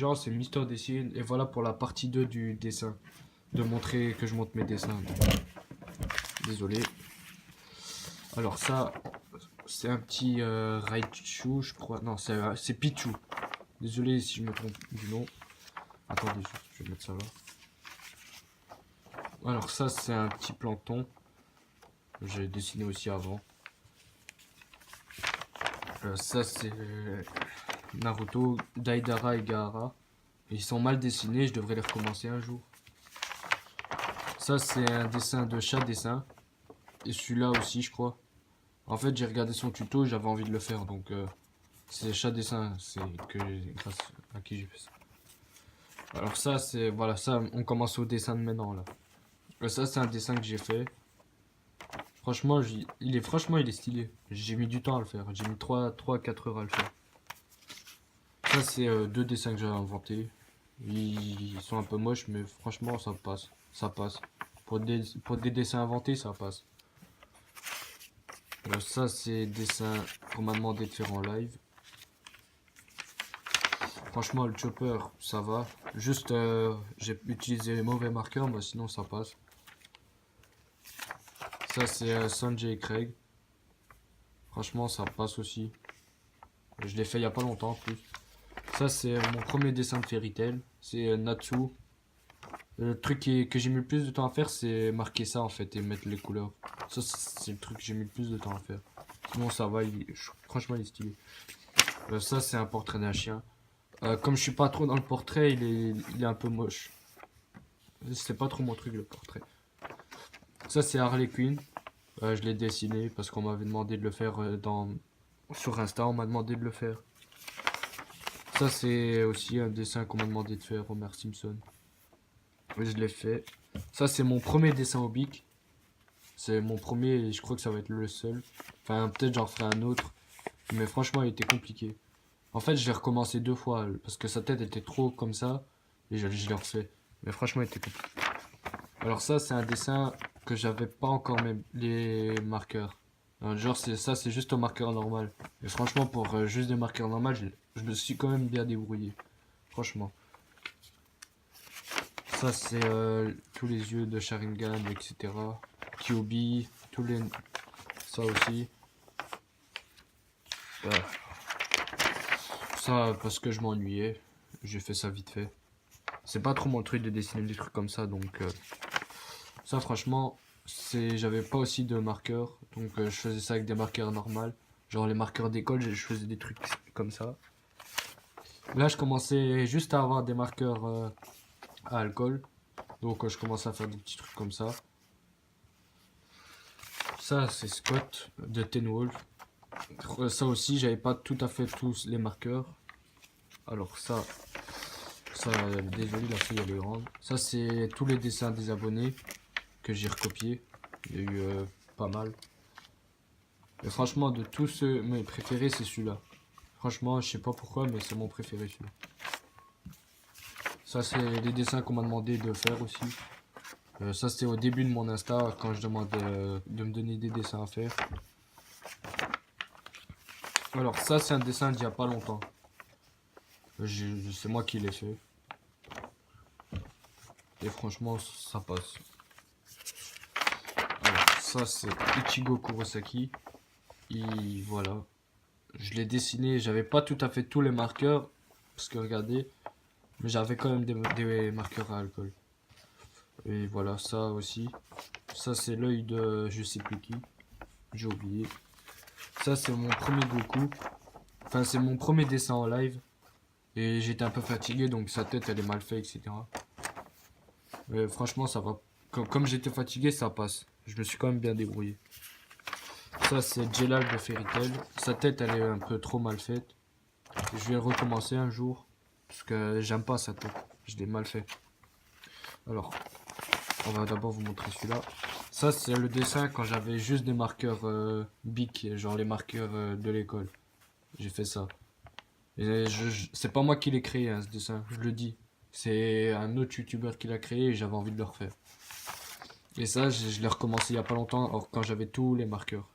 gens, c'est Mister Dessine. Et voilà pour la partie 2 du dessin. De montrer que je monte mes dessins. Désolé. Alors ça, c'est un petit Raichu, je crois. Non, c'est Pichu. Désolé si je me trompe du nom. Attendez, je vais mettre ça là. Alors ça, c'est un petit plancton. J'ai dessiné aussi avant. Ça, c'est Naruto, Daidara et Gaara. Ils sont mal dessinés, je devrais les recommencer un jour. Ça, c'est un dessin de chat dessin. Et celui-là aussi, je crois. En fait, j'ai regardé son tuto, j'avais envie de le faire. Donc, c'est chat dessin. C'est grâce à qui j'ai fait ça. Alors ça, c'est... Voilà, ça, on commence au dessin de maintenant, là. Ça, c'est un dessin que j'ai fait. Franchement, il est stylé. J'ai mis du temps à le faire. J'ai mis 3-4 heures à le faire. Ça, c'est deux dessins que j'ai inventés. Ils sont un peu moches, mais franchement, ça passe. Ça passe. Pour des dessins inventés, ça passe. Ça, c'est des dessins qu'on m'a demandé de faire en live. Franchement, le chopper, ça va. Juste, j'ai utilisé les mauvais marqueurs, mais sinon, ça passe. Ça, c'est Sanjay et Craig. Franchement, ça passe aussi. Je l'ai fait il y a pas longtemps en plus. Ça, c'est mon premier dessin de Fairy Tail. C'est Natsu. Le truc que j'ai mis le plus de temps à faire, c'est marquer ça en fait et mettre les couleurs. Ça, c'est le truc que j'ai mis le plus de temps à faire. Sinon, ça va, franchement, il est stylé. Ça, c'est un portrait d'un chien. Comme je suis pas trop dans le portrait, il est un peu moche. C'est pas trop mon truc le portrait. Ça, c'est Harley Quinn. Je l'ai dessiné parce qu'on m'avait demandé de le faire sur Insta. On m'a demandé de le faire. Ça, c'est aussi un dessin qu'on m'a demandé de faire, Homer Simpson. Oui, je l'ai fait. Ça, c'est mon premier dessin au bic. C'est mon premier et je crois que ça va être le seul. Enfin, peut-être j'en ferai un autre. Mais franchement, il était compliqué. En fait, je l'ai recommencé 2 fois parce que sa tête était trop comme ça. Et je l'ai refait. Mais franchement, il était compliqué. Alors ça, c'est un dessin que j'avais pas encore les marqueurs. Genre, ça, c'est juste un marqueur normal. Et franchement, pour juste des marqueurs normaux, je me suis quand même bien débrouillé. Franchement. Ça, c'est tous les yeux de Sharingan, etc. Kyuubi, tous les... Ça aussi. Ça, parce que je m'ennuyais. J'ai fait ça vite fait. C'est pas trop mon truc de dessiner des trucs comme ça, donc... Ça, franchement, j'avais pas aussi de marqueurs. Donc, je faisais ça avec des marqueurs normaux. Genre les marqueurs d'école, je faisais des trucs comme ça. Là, je commençais juste à avoir des marqueurs à alcool. Donc, je commençais à faire des petits trucs comme ça. Ça, c'est Scott de Ten Wolf. Ça aussi, j'avais pas tout à fait tous les marqueurs. Alors ça, désolé, la fille elle est grande. Ça, c'est tous les dessins des abonnés que j'ai recopiés. Il y a eu pas mal. Et franchement, de tous ceux, mes préférés, c'est celui-là. Franchement, je sais pas pourquoi, mais c'est mon préféré celui-là. Ça, c'est les dessins qu'on m'a demandé de faire aussi. Ça, c'était au début de mon Insta, quand je demandais de me donner des dessins à faire. Alors, ça, c'est un dessin d'il y a pas longtemps. C'est moi qui l'ai fait. Et franchement, ça passe. Alors, ça, c'est Ichigo Kurosaki. Et voilà. Je l'ai dessiné, j'avais pas tout à fait tous les marqueurs. Parce que regardez, mais j'avais quand même des marqueurs à alcool. Et voilà, ça aussi. Ça, c'est l'œil de je sais plus qui. J'ai oublié. Ça, c'est mon premier Goku. Enfin, c'est mon premier dessin en live. Et j'étais un peu fatigué, donc sa tête, elle est mal faite, etc. Mais franchement, ça va. Comme j'étais fatigué, ça passe. Je me suis quand même bien débrouillé. Ça, c'est Jelal de Fairy Tail. Sa tête, elle est un peu trop mal faite. Je vais recommencer un jour. Parce que j'aime pas sa tête. Je l'ai mal fait. Alors, on va d'abord vous montrer celui-là. Ça, c'est le dessin quand j'avais juste des marqueurs Bic, genre les marqueurs de l'école. J'ai fait ça. Et c'est pas moi qui l'ai créé, hein, ce dessin, je le dis. C'est un autre youtubeur qui l'a créé et j'avais envie de le refaire. Et ça, je l'ai recommencé il y a pas longtemps, quand j'avais tous les marqueurs.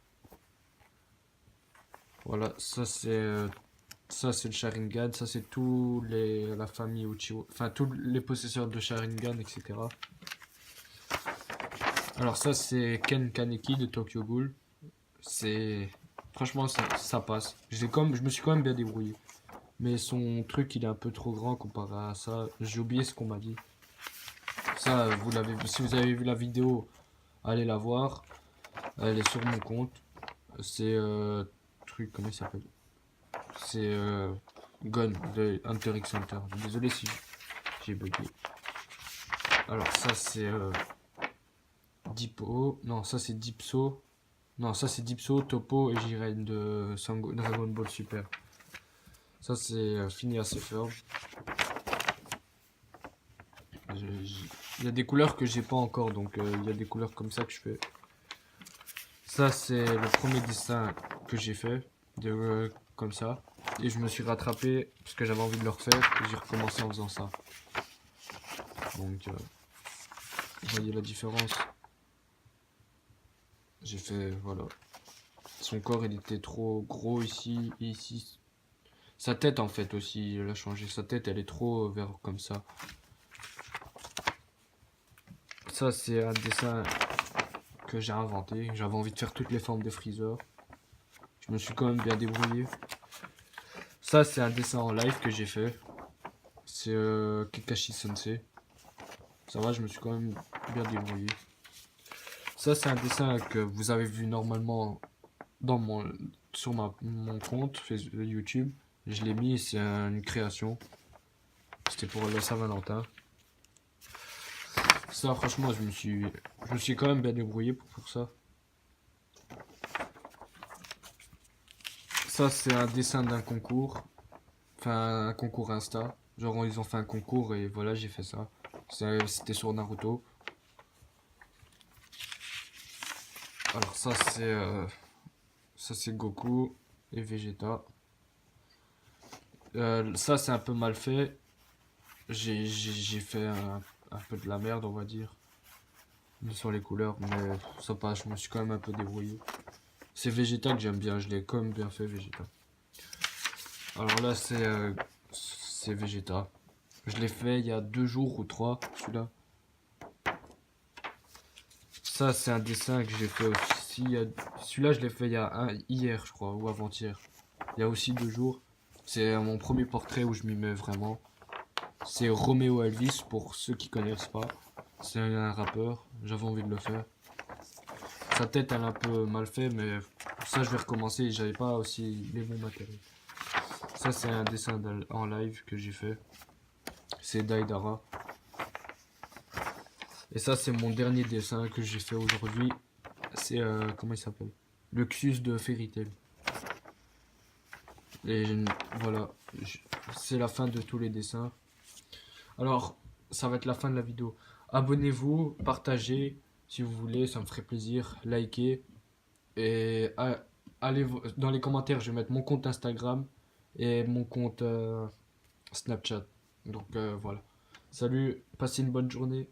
Voilà, ça c'est Ça c'est le Sharingan, ça c'est la famille Uchiwa, enfin tous les possesseurs de Sharingan, etc. Alors ça c'est Ken Kaneki de Tokyo Ghoul. C'est franchement ça passe. Je me suis quand même bien débrouillé. Mais son truc il est un peu trop grand comparé à ça. J'ai oublié ce qu'on m'a dit. Ça vous l'avez vu. Si vous avez vu la vidéo, allez la voir. Elle est sur mon compte. C'est truc comment il s'appelle? C'est Gun de Hunter x Hunter. Désolé si j'ai bugué. Alors ça c'est Dippo. Non, ça c'est Dipso. Non, ça c'est Dipso, Topo et Jiren de Dragon Ball Super. Ça c'est Phineas et Ferb. Il y a des couleurs que j'ai pas encore, donc il y a des couleurs comme ça que je fais. Ça c'est le premier dessin que j'ai fait, comme ça. Et je me suis rattrapé parce que j'avais envie de le refaire et j'ai recommencé en faisant ça. Donc vous voyez la différence. J'ai fait, voilà. Son corps il était trop gros ici et ici. Sa tête en fait aussi, il a changé. Sa tête elle est trop vers comme ça. Ça c'est un dessin que j'ai inventé. J'avais envie de faire toutes les formes de Freezer. Je me suis quand même bien débrouillé. Ça c'est un dessin en live que j'ai fait. C'est Kakashi Sensei. Ça va, je me suis quand même bien débrouillé. Ça c'est un dessin que vous avez vu normalement sur mon compte YouTube. Je l'ai mis, c'est une création. C'était pour le Saint-Valentin. Ça franchement je me suis quand même bien débrouillé pour ça. Ça c'est un dessin d'un concours. Enfin un concours Insta. Genre ils ont fait un concours et voilà j'ai fait ça. C'était sur Naruto. Alors ça c'est Goku et Vegeta. Ça c'est un peu mal fait. J'ai fait un peu de la merde on va dire. Sur les couleurs, mais ça passe, je me suis quand même un peu débrouillé. C'est Vegeta que j'aime bien, je l'ai quand même bien fait Vegeta. Alors là c'est Vegeta. Je l'ai fait il y a 2 jours ou 3, celui-là. Ça c'est un dessin que j'ai fait aussi. Celui-là je l'ai fait hier je crois, ou avant-hier. Il y a aussi 2 jours. C'est mon premier portrait où je m'y mets vraiment. C'est Romeo Elvis pour ceux qui connaissent pas. C'est un rappeur, j'avais envie de le faire. Sa tête elle est un peu mal fait, mais ça je vais recommencer, j'avais pas aussi les bons matériaux. Ça c'est un dessin en live que j'ai fait. C'est Daidara. Et ça c'est mon dernier dessin que j'ai fait aujourd'hui. C'est comment il s'appelle? Le Xus de Fairy Tail. Et voilà, c'est la fin de tous les dessins. Alors, ça va être la fin de la vidéo. Abonnez-vous, partagez si vous voulez, ça me ferait plaisir. Likez. Et allez dans les commentaires, je vais mettre mon compte Instagram et mon compte Snapchat. Donc voilà. Salut, passez une bonne journée.